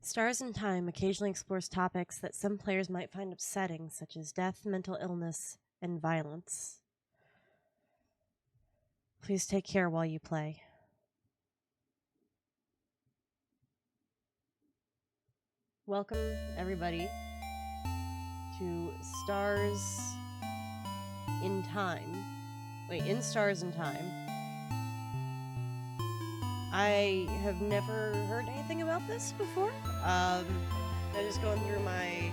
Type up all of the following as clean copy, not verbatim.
Stars in Time occasionally explores topics that some players might find upsetting, such as death, mental illness, and violence. Please take care while you play. Welcome, everybody, to Stars in Time. Wait, in Stars in Time. I have never heard anything about this before. I'm just going through my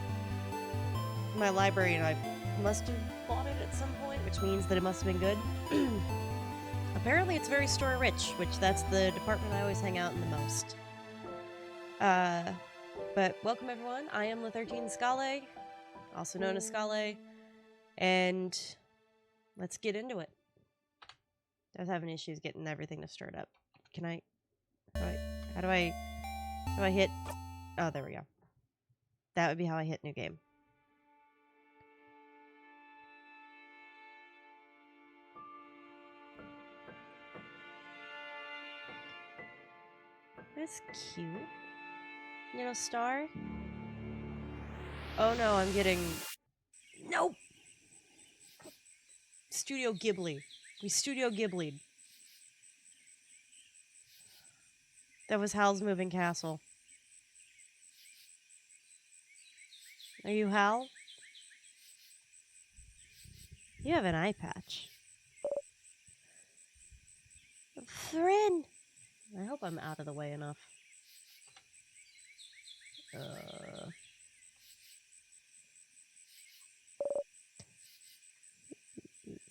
library, and I must have bought it at some point, which means that it must have been good. Apparently, it's very story rich, which that's the department I always hang out in the most. But welcome everyone. I am La13 Scale, also known as Scale, and let's get into it. I was having issues getting everything to start up. Can I? How do I hit? Oh, there we go. That would be how I hit new game. That's cute. You know, Star? Oh no, I'm getting... Nope! Studio Ghibli. We Studio Ghibli'd. That was Hal's Moving Castle. Are you Hal? You have an eye patch. Thrin! I hope I'm out of the way enough.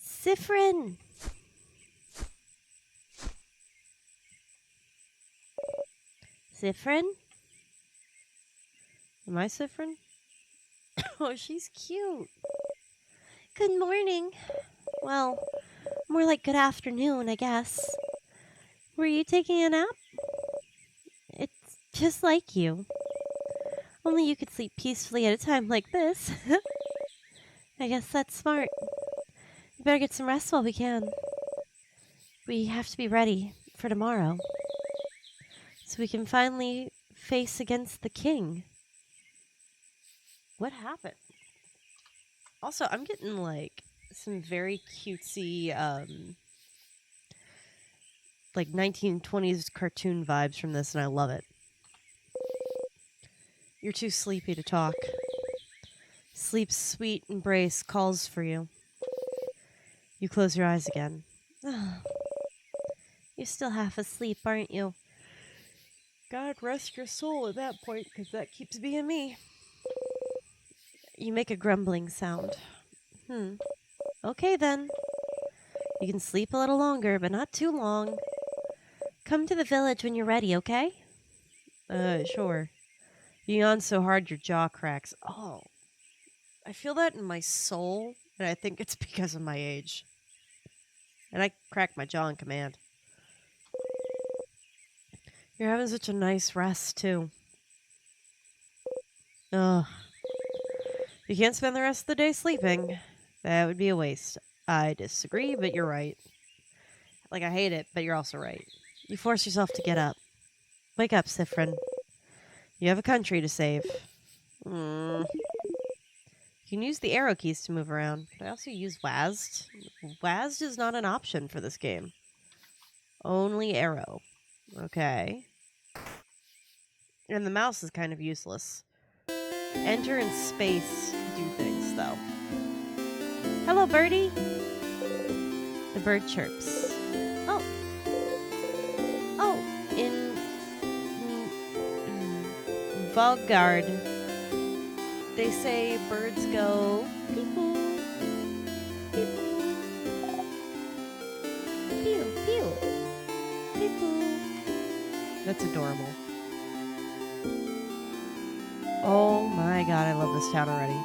Siffrin! Siffrin? Am I Siffrin? Oh, she's cute. Good morning. Well, more like good afternoon, I guess. Were you taking a nap? It's just like you. Only you could sleep peacefully at a time like this. I guess that's smart. We better get some rest while we can. We have to be ready for tomorrow, so we can finally face against the king. What happened? Also, I'm getting like some very cutesy like 1920s cartoon vibes from this, and I love it. You're too sleepy to talk. Sleep's sweet embrace calls for you. You close your eyes again. You're still half asleep, aren't you? God rest your soul at that point, because that keeps being me. You make a grumbling sound. Okay then. You can sleep a little longer, but not too long. Come to the village when you're ready, okay? Sure. You yawn so hard your jaw cracks. Oh. I feel that in my soul, and I think it's because of my age. And I crack my jaw in command. You're having such a nice rest, too. Ugh. You can't spend the rest of the day sleeping. That would be a waste. I disagree, but you're right. Like, I hate it, but you're also right. You force yourself to get up. Wake up, Siffrin. You have a country to save. You can use the arrow keys to move around. Could I also use WASD? WASD is not an option for this game. Only arrow. Okay. And the mouse is kind of useless. Enter and space do things, though. Hello, birdie. The bird chirps. Oh. Oh, in Vogard, they say birds go peep-oo, peep-oo, pew, pew, peep-oo. That's adorable. Oh my god, I love this town already.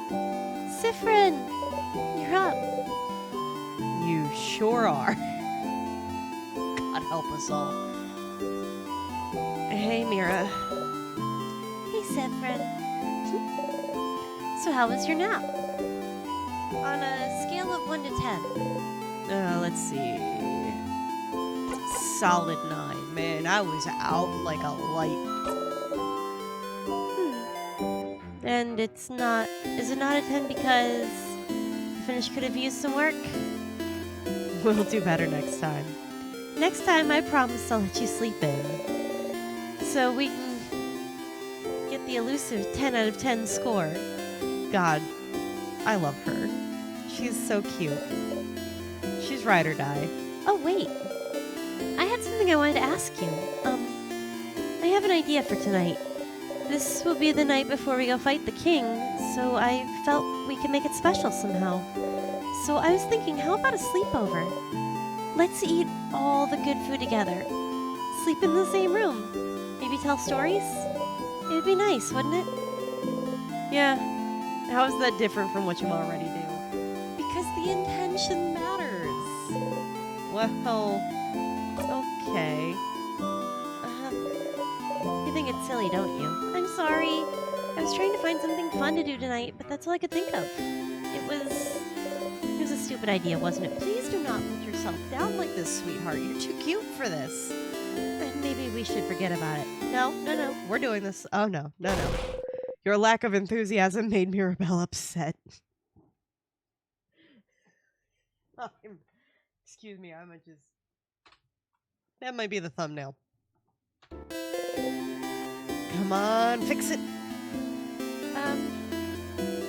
Siffrin, you're up. You sure are. God help us all. Hey, Mira. Hey, Siffrin. So how was your nap? On a scale of 1 to 10. Let's see. Solid 9, man. I was out like a light. And it's not. Is it not a 10 because the finish could have used some work? We'll do better next time. Next time, I promise I'll let you sleep in. So we can get the elusive 10 out of 10 score. God, I love her. She's so cute. She's ride or die. Oh, wait. I had something I wanted to ask you. I have an idea for tonight. This will be the night before we go fight the king, so I felt we could make it special somehow. So I was thinking, how about a sleepover? Let's eat all the good food together. Sleep in the same room. Maybe tell stories? It'd be nice, wouldn't it? Yeah. How is that different from what you already do? Because the intention matters. Well, okay. You think it's silly, don't you? I'm sorry. I was trying to find something fun to do tonight, but that's all I could think of. It was a stupid idea, wasn't it? Please do not put yourself down like this, sweetheart. You're too cute for this. Maybe we should forget about it. No. We're doing this. Oh, no. Your lack of enthusiasm made Mirabelle upset. Excuse me, I'm just... That might be the thumbnail. Come on, fix it.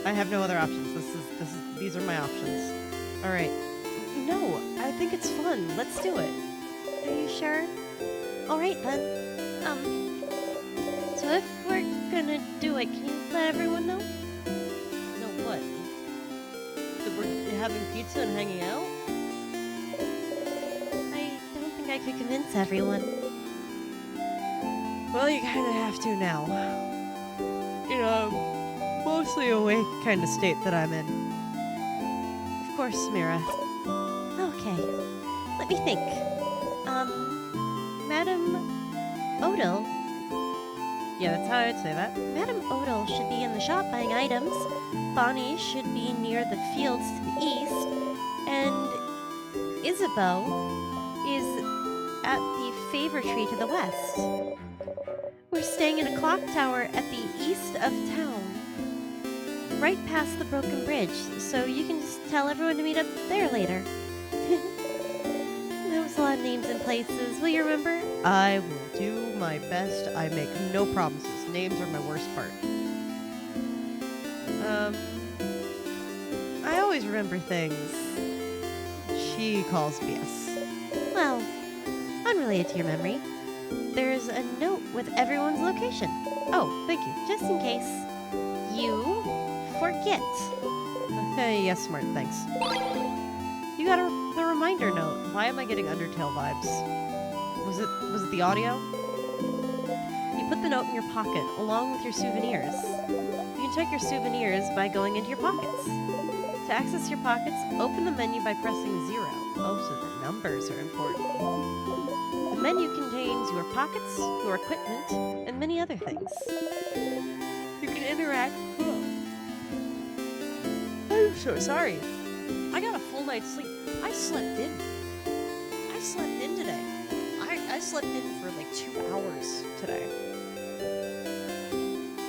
I have no other options. These are my options. All right. No, I think it's fun. Let's do it. Are you sure? All right then. So if we're gonna do it, can you let everyone know? No, what? That we're having pizza and hanging out? I don't think I could convince everyone. Well, you kind of have to now. You know, mostly awake kind of state that I'm in. Of course, Mira. Okay, let me think. Madam Odell. Yeah, that's how I'd say that. Madam Odell should be in the shop buying items. Bonnie should be near the fields to the east. And Isabeau is at the favor tree to the west. We're staying in a clock tower at the east of town, right past the broken bridge, so you can just tell everyone to meet up there later. There was a lot of names and places. Will you remember? I will do my best. I make no promises. Names are my worst part. I always remember things. She calls BS. Well, unrelated to your memory, there's a note with everyone's location. Oh, thank you. Just in case you forget. Okay, yes, smart, thanks. You got the reminder note. Why am I getting Undertale vibes? Was it the audio? You put the note in your pocket along with your souvenirs. You can check your souvenirs by going into your pockets. To access your pockets, open the menu by pressing 0. Oh, so the numbers are important. The menu contains your pockets, your equipment, and many other things. You can interact. I'm so sorry. I got a full night's sleep. I slept in today. I slept in for like 2 hours today.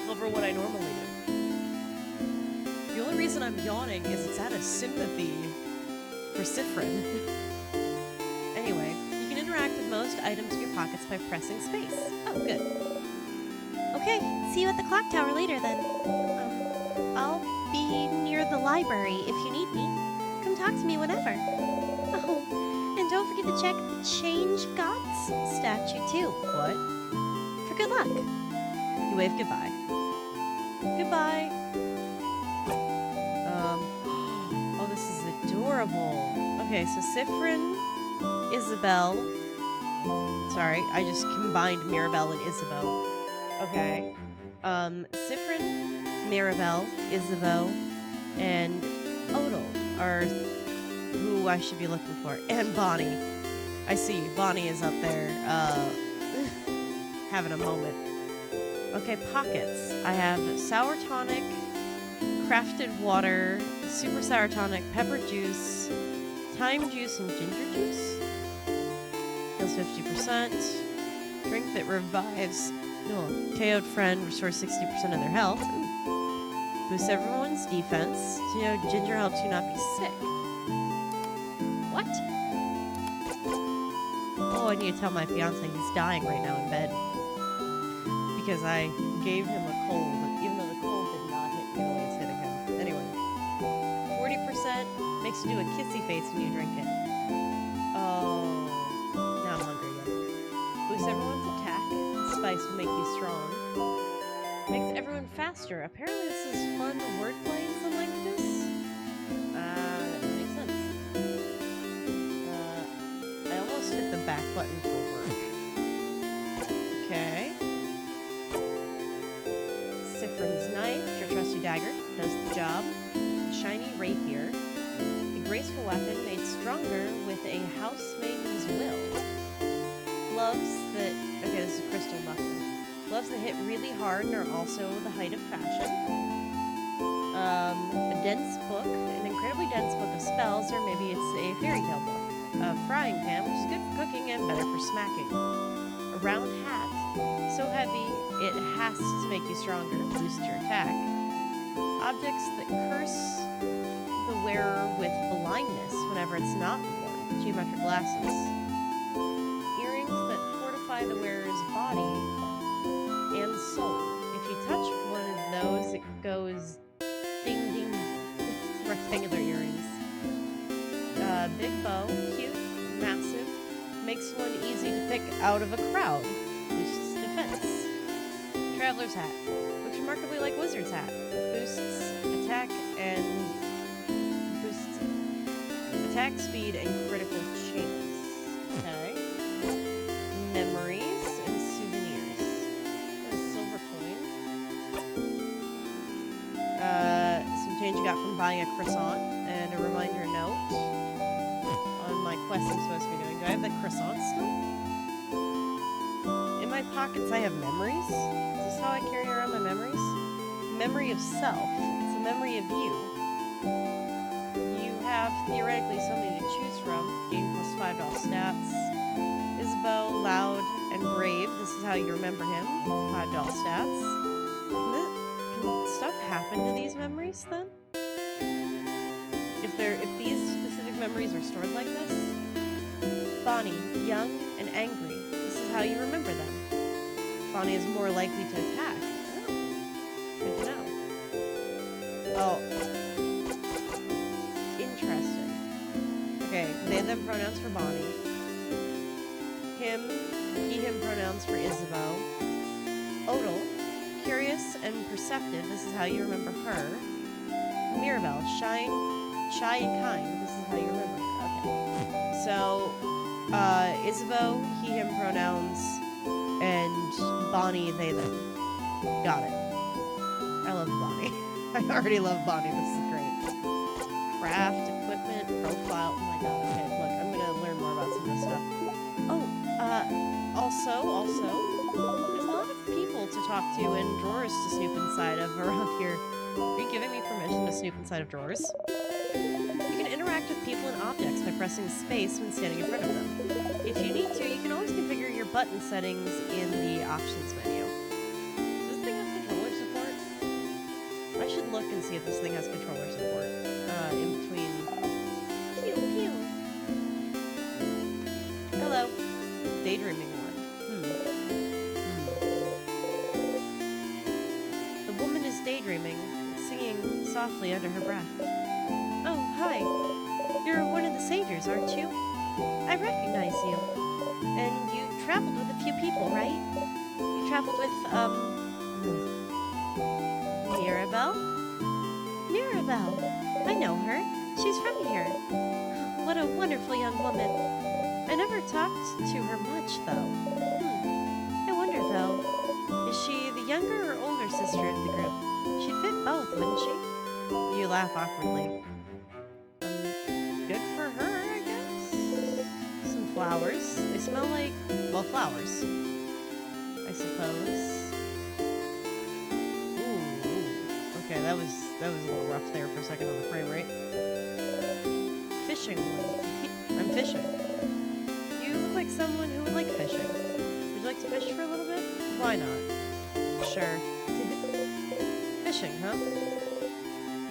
Over what I normally do. The only reason I'm yawning is it's out of sympathy for Sifrin. Anyway, you can interact with most items in your pockets by pressing space. Oh, good. Okay, see you at the clock tower later then. I'll be near the library if you need me. Come talk to me whenever. Oh, and don't forget to check the Change Gods statue too. What? For good luck. You wave goodbye. Goodbye. Oh, this is adorable. Okay, so Sifrin, Isabelle. Sorry, I just combined Mirabelle and Isabeau. Okay. Sifrin, Mirabelle, Isabeau, and Odell are who I should be looking for. And Bonnie. I see, Bonnie is up there, having a moment. Okay, pockets. I have sour tonic, crafted water, super sour tonic, pepper juice, thyme juice, and ginger juice. Heals 50%. Drink that revives. No, KO'd friend restores 60% of their health. Ooh. Boosts everyone's defense. You know, ginger helps you not be sick. What? Oh, I need to tell my fiance he's dying right now in bed. Because I gave him a cold, even though the cold did not hit me the way it's hitting him. Anyway, 40% makes you do a kissy face when you drink it. Oh, now I'm hungry again. Boosts everyone's attack. Spice will make you strong. Makes everyone faster. Apparently this is fun wordplay in some languages. That makes sense. I almost hit the back button for work. Okay. Sifrin's knife, your trusty dagger, does the job. Shiny rapier, a graceful weapon made stronger with a housemaiden's will. Gloves that, okay, this is crystal buckle. Gloves that hit really hard and are also the height of fashion. A dense book, an incredibly dense book of spells, or maybe it's a fairy tale book. A frying pan, which is good for cooking and better for smacking. A round hat, so heavy it has to make you stronger, boost your attack. Objects that curse the wearer with blindness whenever it's not worn, geometric glasses. Earrings that fortify the wearer's body and soul. If you touch one of those, it goes ding ding. Rectangular earrings. Big bow, cute, massive, makes one easy to pick out of a crowd. Boosts defense. Traveler's hat. Looks remarkably like wizard's hat. Boosts attack and boosts attack speed and critical chance. Okay. Memories and souvenirs. A silver coin. Some change you got from buying a croissant and a reminder note on my quest I'm supposed to be doing. Do I have that croissant still? In my pockets I have memories. Is this how I carry around my memories? Memory of self. It's a memory of you. You have theoretically something to choose from. Gain plus 5 to all stats. Isabeau, loud and brave. This is how you remember him. 5 to all stats. Can stuff happen to these memories then? If these specific memories are stored like this? Bonnie, young and angry. This is how you remember them. Bonnie is more likely to attack. Oh, good to know. Oh. Interesting. Okay, they, them pronouns for Bonnie. Him, he, him pronouns for Isabeau. Odal, curious and perceptive. This is how you remember her. Mirabelle, shy and kind. This is how you remember her. Okay. So, Isabeau, he, him pronouns, and Bonnie, they, them. Got it. I love Bonnie. I already love Bonnie. This is great. Craft, equipment, profile. Oh my god. Okay, look, I'm gonna learn more about some of this stuff. Oh, also, there's a lot of people to talk to and drawers to snoop inside of around here. Are you giving me permission to snoop inside of drawers? You can interact with people and objects by pressing space when standing in front of them. If you need to, you can always configure your button settings in the options menu. Does this thing have controller support? I should look and see if this thing has controller support. In between. Pew, pew. Hello. Daydreaming one. The woman is daydreaming, singing softly under her breath. Oh, hi. You're one of the saviors, aren't you? I recognize you. And you traveled with a few people, right? You traveled with, Mirabelle? Mirabelle. I know her. She's from here. What a wonderful young woman. I never talked to her much, though. I wonder, though, is she the younger or older sister of the group? She'd fit both, wouldn't she? You laugh awkwardly. Good for her, I guess. Some flowers. They smell like, well, flowers. I suppose. Ooh. Okay, that was a little rough there for a second on the frame rate. Fishing one. I'm fishing. You look like someone who would like fishing. Would you like to fish for a little bit? Why not? Sure. Fishing, huh?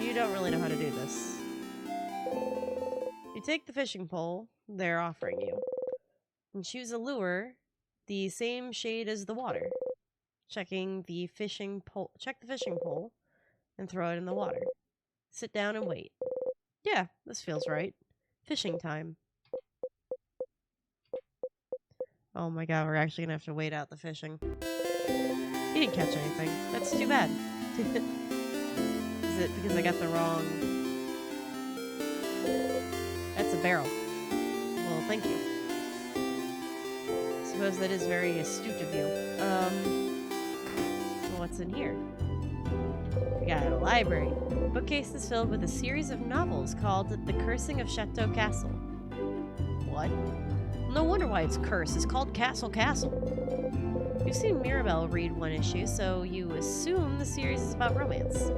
You don't really know how to do this. You take the fishing pole they're offering you and choose a lure the same shade as the water. Check the fishing pole and throw it in the water. Sit down and wait. Yeah, this feels right. Fishing time. Oh my god, we're actually gonna have to wait out the fishing. You didn't catch anything. That's too bad. Is it because I got the wrong... That's a barrel. Well, thank you. I suppose that is very astute of you. What's in here? We got a library. The bookcase is filled with a series of novels called The Cursing of Chateau Castle. What? No wonder why it's cursed. It's called Castle. You've seen Mirabelle read one issue, so you assume the series is about romance.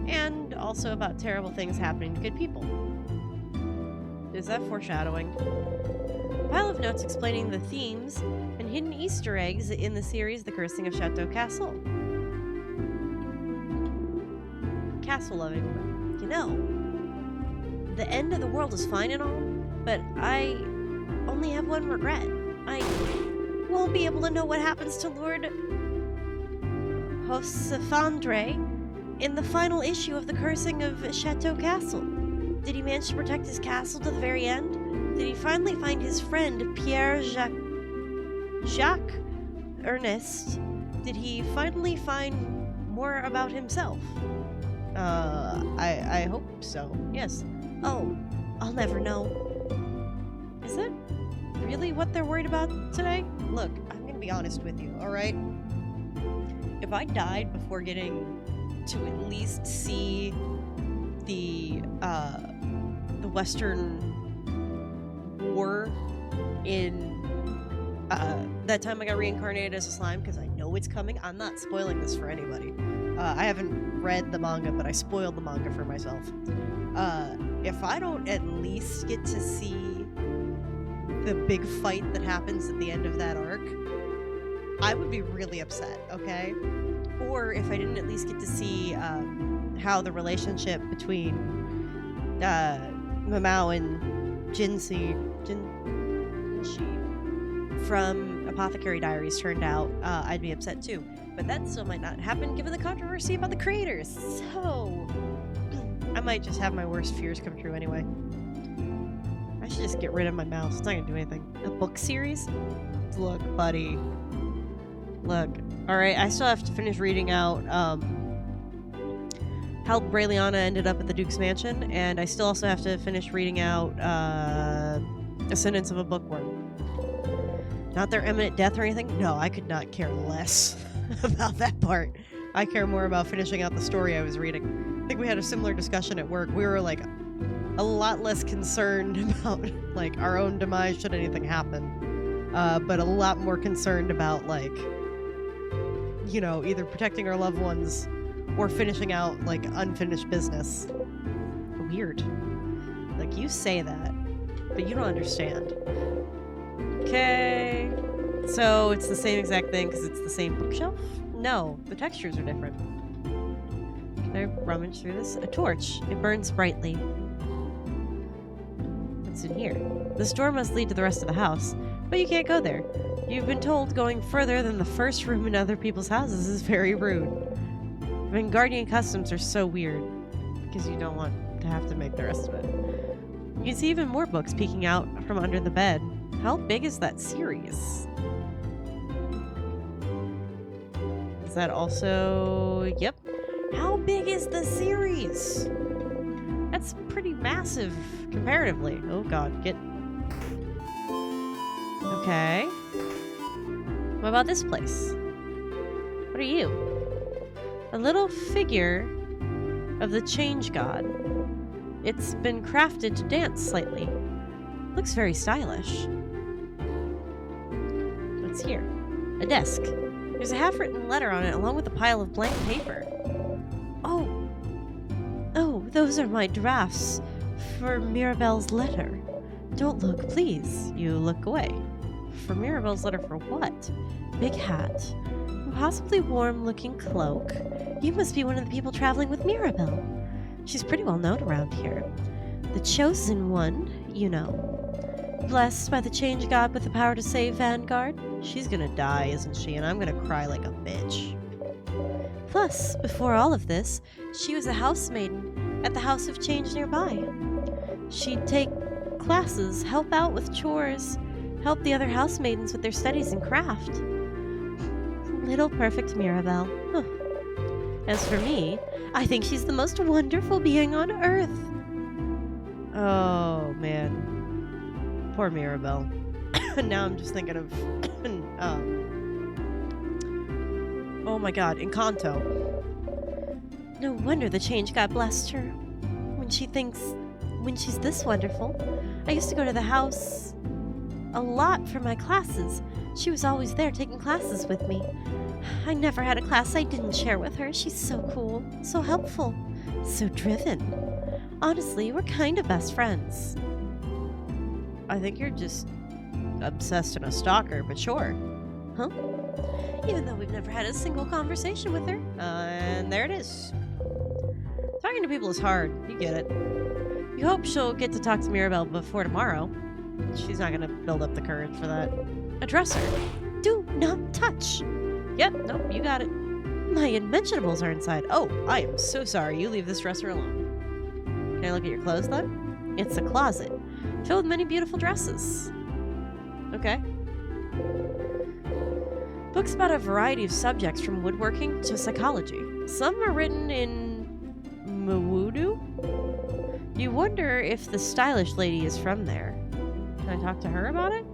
And also about terrible things happening to good people. Is that foreshadowing? A pile of notes explaining the themes and hidden Easter eggs in the series The Cursing of Chateau Castle. Castle loving. You know, the end of the world is fine and all, but I only have one regret. I won't be able to know what happens to Lord Josefandre in the final issue of The Cursing of Chateau Castle. Did he manage to protect his castle to the very end? Did he finally find his friend Pierre Jacques Ernest? Did he finally find more about himself? I hope so. Yes. Oh, I'll never know. Is it really what they're worried about today? Look, I'm gonna be honest with you, alright? If I died before getting to at least see the Western War in that time I got reincarnated as a slime, because I know it's coming. I'm not spoiling this for anybody. I haven't read the manga, but I spoiled the manga for myself. If I don't at least get to see the big fight that happens at the end of that arc, I would be really upset, okay? Or if I didn't at least get to see how the relationship between Mamao and Jinshi from Apothecary Diaries turned out, I'd be upset too. But that still might not happen given the controversy about the creators. So I might just have my worst fears come true anyway. I should just get rid of my mouse. It's not gonna do anything. A book series? Look, buddy. Look. Alright, I still have to finish reading out how Brayliana ended up at the Duke's Mansion, and I still also have to finish reading out Ascendance of a Bookworm. Not their imminent death or anything. No, I could not care less about that part. I care more about finishing out the story I was reading. I think we had a similar discussion at work. We were like a lot less concerned about like our own demise should anything happen, but a lot more concerned about like, you know, either protecting our loved ones or finishing out like unfinished business. Weird. Like, you say that, but you don't understand. Okay, so it's the same exact thing because it's the same bookshelf? No, the textures are different. Can I rummage through this? A torch. It burns brightly. What's in here? This door must lead to the rest of the house, but you can't go there. You've been told going further than the first room in other people's houses is very rude. Vingardian customs are so weird because you don't want to have to make the rest of it. You can see even more books peeking out from under the bed. How big is that series? Is that also... Yep. How big is the series? That's pretty massive, comparatively. Oh god, get... Okay. What about this place? What are you? A little figure of the change god. It's been crafted to dance slightly. Looks very stylish. What's here? A desk. There's a half-written letter on it along with a pile of blank paper. Oh, those are my drafts for Mirabelle's letter. Don't look, please. You look away. For Mirabelle's letter for what? Big hat. Possibly warm-looking cloak. You must be one of the people traveling with Mirabelle. She's pretty well known around here. The Chosen One, you know. Blessed by the Change God with the power to save Vanguard. She's gonna die, isn't she? And I'm gonna cry like a bitch. Plus, before all of this, she was a housemaiden at the House of Change nearby. She'd take classes, help out with chores, help the other housemaidens with their studies and craft. Little perfect Mirabelle. Huh. As for me, I think she's the most wonderful being on Earth. Oh, man. Poor Mirabelle. Now I'm just thinking of... oh my god, Encanto. No wonder the Change God blessed her. When she's this wonderful. I used to go to the house a lot for my classes. She was always there taking classes with me. I never had a class I didn't share with her. She's so cool, so helpful, so driven. Honestly, we're kind of best friends. I think you're just obsessed and a stalker, but sure. Huh? Even though we've never had a single conversation with her. And there it is. Talking to people is hard. You get it. You hope she'll get to talk to Mirabelle before tomorrow. She's not going to build up the courage for that. Address her. Do not touch. Yep, nope, you got it. My unmentionables are inside. Oh, I am so sorry. You leave this dresser alone. Can I look at your clothes, then? It's a closet filled with many beautiful dresses. Okay. Books about a variety of subjects from woodworking to psychology. Some are written in Mawudu. You wonder if the stylish lady is from there. Can I talk to her about it?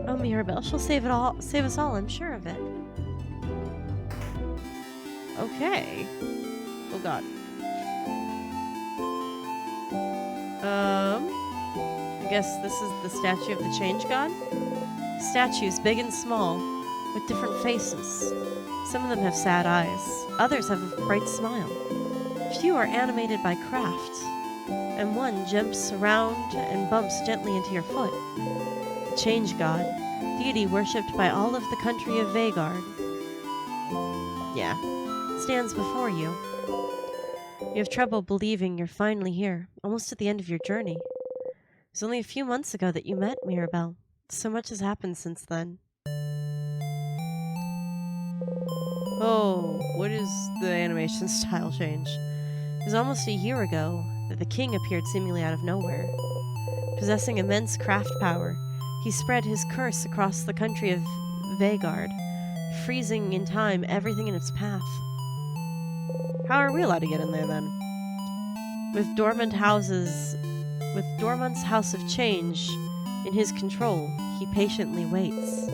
Oh, Mirabelle, she'll save us all, I'm sure of it. Okay. Oh god. I guess this is the statue of the Change God? Statues, big and small, with different faces. Some of them have sad eyes, others have a bright smile. Few are animated by craft, and one jumps around and bumps gently into your foot. The Change God, deity worshipped by all of the country of Vagard. Yeah, stands before you. You have trouble believing you're finally here, almost at the end of your journey. It was only a few months ago that you met Mirabelle. So much has happened since then. Oh, what is the animation style change? It was almost a year ago that the king appeared seemingly out of nowhere. Possessing immense craft power, he spread his curse across the country of Vagard, freezing in time everything in its path. How are we allowed to get in there then? With Dormant's House of Change in his control, he patiently waits.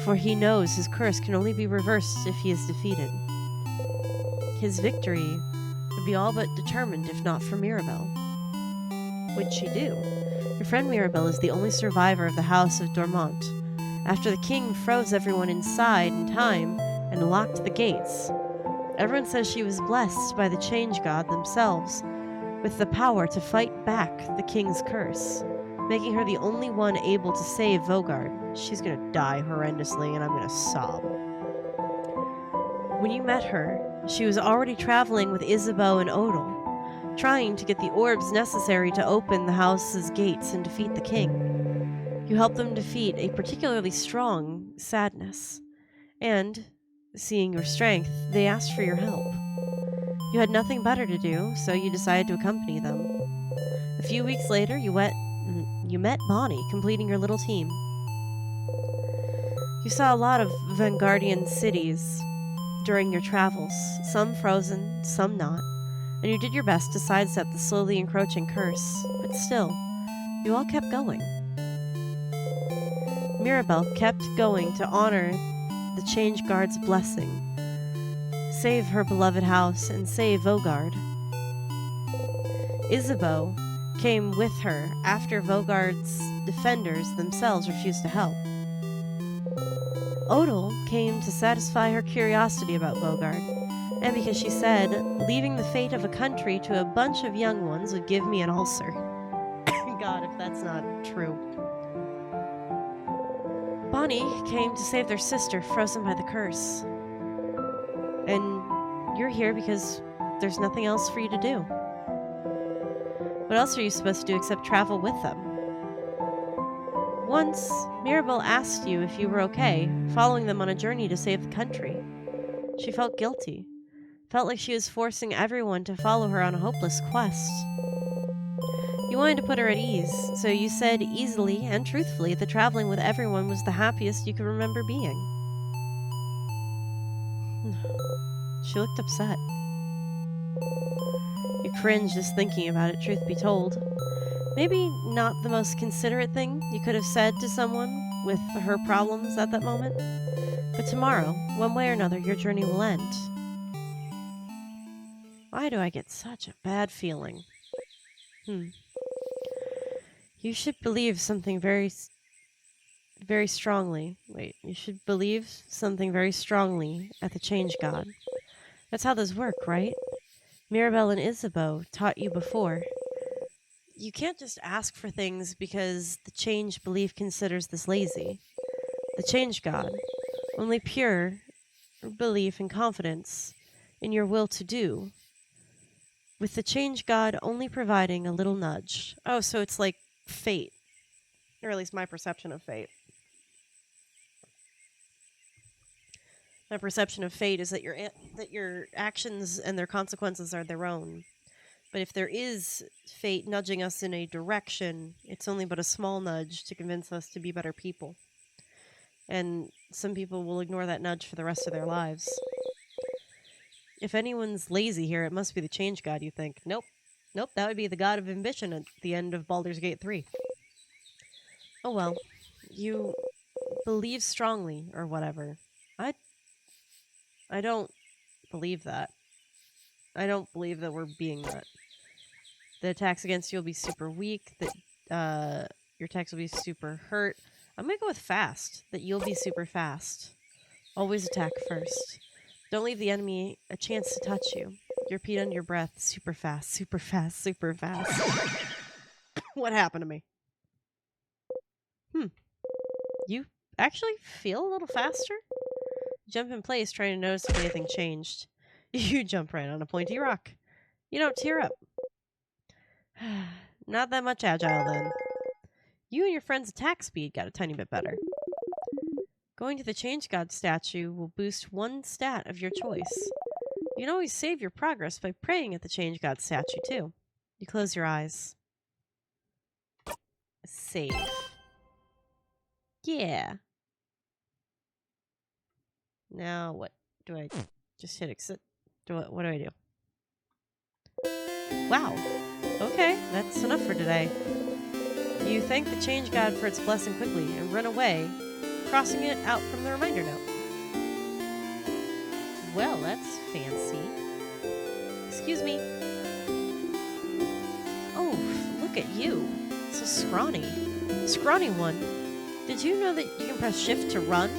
For he knows his curse can only be reversed if he is defeated. His victory would be all but determined if not for Mirabelle. What'd she do? Your friend Mirabelle is the only survivor of the House of Dormant. After the king froze everyone inside in time and locked the gates, everyone says she was blessed by the Change God themselves with the power to fight back the king's curse, making her the only one able to save Vogard. She's gonna die horrendously, and I'm gonna sob. When you met her, she was already traveling with Isabeau and Odal, trying to get the orbs necessary to open the house's gates and defeat the king. You helped them defeat a particularly strong sadness, and, seeing your strength, they asked for your help. You had nothing better to do, so you decided to accompany them. A few weeks later, you met Bonnie, completing your little team. You saw a lot of Vanguardian cities during your travels, some frozen, some not, and you did your best to sidestep the slowly encroaching curse, but still, you all kept going. Mirabelle kept going to honor the Change Guard's blessing, save her beloved house, and save Vogard. Isabeau came with her after Vogard's defenders themselves refused to help. Odal came to satisfy her curiosity about Vogard, and because she said, leaving the fate of a country to a bunch of young ones would give me an ulcer. God, if that's not true. Bonnie came to save their sister frozen by the curse. And you're here because there's nothing else for you to do. What else are you supposed to do except travel with them? Once, Mirabelle asked you if you were okay following them on a journey to save the country. She felt guilty, felt like she was forcing everyone to follow her on a hopeless quest. You wanted to put her at ease, so you said easily and truthfully that traveling with everyone was the happiest you could remember being. She looked upset. You cringed just thinking about it, truth be told. Maybe not the most considerate thing you could have said to someone with her problems at that moment. But tomorrow, one way or another, your journey will end. Why do I get such a bad feeling? You should believe something very strongly. Wait, you should believe something very strongly at the change god. That's how those work, right? Mirabelle and Isabeau taught you before. You can't just ask for things because the change belief considers this lazy. The change god, only pure belief and confidence in your will to do, with the change god only providing a little nudge. Oh, so it's like fate, or at least my perception of fate. My perception of fate is that your actions and their consequences are their own. But if there is fate nudging us in a direction, it's only but a small nudge to convince us to be better people. And some people will ignore that nudge for the rest of their lives. If anyone's lazy here, it must be the change god, you think. Nope, that would be the god of ambition at the end of Baldur's Gate 3. Oh well, you believe strongly, or whatever. I don't believe that. I don't believe that we're being that. The attacks against you will be super weak, that your attacks will be super hurt. I'm going to go with fast, that you'll be super fast. Always attack first. Don't leave the enemy a chance to touch you. You repeat under your breath, super fast, super fast, super fast. What happened to me? You actually feel a little faster? Jump in place, trying to notice if anything changed. You jump right on a pointy rock. You don't tear up. Not that much agile, then. You and your friend's attack speed got a tiny bit better. Going to the Change God statue will boost one stat of your choice. You can always save your progress by praying at the Change God statue, too. You close your eyes. Save. Yeah. Now what do I just hit exit? What do I do? Wow. Okay, that's enough for today. You thank the Change God for its blessing quickly and run away, crossing it out from the reminder note. Well, that's fancy. Excuse me. Oh, look at you. So scrawny. Scrawny one. Did you know that you can press shift to run?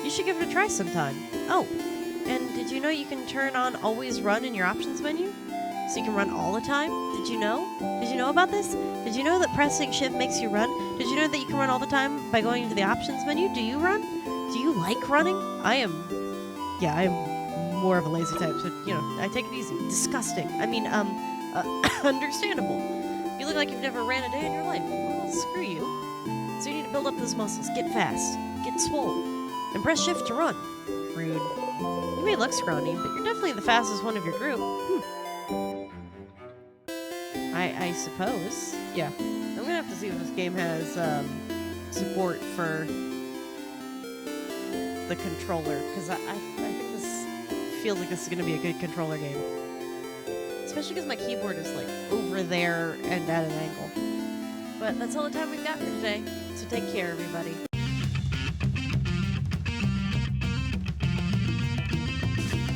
You should give it a try sometime. Oh, and did you know you can turn on always run in your options menu? So you can run all the time? Did you know? Did you know about this? Did you know that pressing shift makes you run? Did you know that you can run all the time by going into the options menu? Do you run? Do you like running? I am more of a lazy type, so, I take it easy. Disgusting. I mean, understandable. You look like you've never ran a day in your life. Well, screw you. So you need to build up those muscles. Get fast. Get swole. And press shift to run. Rude. You may look scrawny, but you're definitely the fastest one of your group. I suppose. Yeah. I'm gonna have to see if this game has support for the controller, because I think this feels like this is gonna be a good controller game. Especially because my keyboard is like over there and at an angle. But that's all the time we've got for today. So take care, everybody.